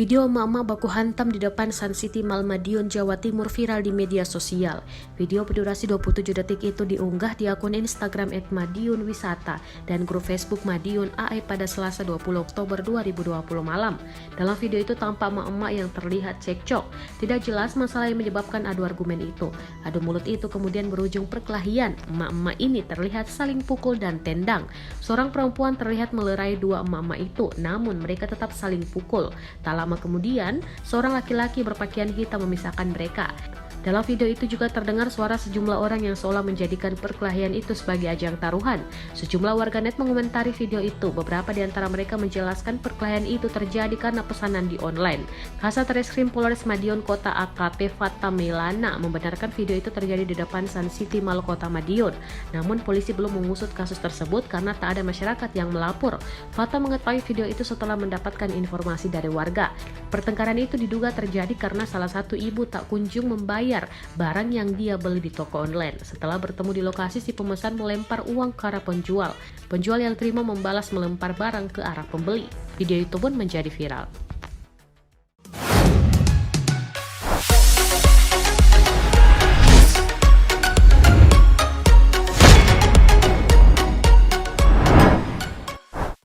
Video emak-emak baku hantam di depan Sun City Mall Madiun, Jawa Timur viral di media sosial. Video berdurasi 27 detik itu diunggah di akun Instagram @madiunwisata dan grup Facebook Madiun AE pada Selasa 20 Oktober 2020 malam. Dalam video itu tampak emak-emak yang terlihat cekcok. Tidak jelas masalah yang menyebabkan adu argumen itu. Adu mulut itu kemudian berujung perkelahian. Emak-emak ini terlihat saling pukul dan tendang. Seorang perempuan terlihat melerai dua emak-emak itu, namun mereka tetap saling pukul. Tak lama kemudian, seorang laki-laki berpakaian hitam memisahkan mereka. Dalam video itu juga terdengar suara sejumlah orang yang seolah menjadikan perkelahian itu sebagai ajang taruhan. Sejumlah warganet mengomentari video itu. Beberapa di antara mereka menjelaskan perkelahian itu terjadi karena pesanan di online. Kasat Reskrim Polres Madiun Kota AKP Fata Melana membenarkan video itu terjadi di depan Sun City Mall Kota Madiun. Namun polisi belum mengusut kasus tersebut karena tak ada masyarakat yang melapor. Fata mengetahui video itu setelah mendapatkan informasi dari warga. Pertengkaran itu diduga terjadi karena salah satu ibu tak kunjung membayar barang yang dia beli di toko online. Setelah bertemu di lokasi, si pemesan melempar uang ke arah penjual. Penjual yang terima membalas melempar barang ke arah pembeli. Video itu pun menjadi viral.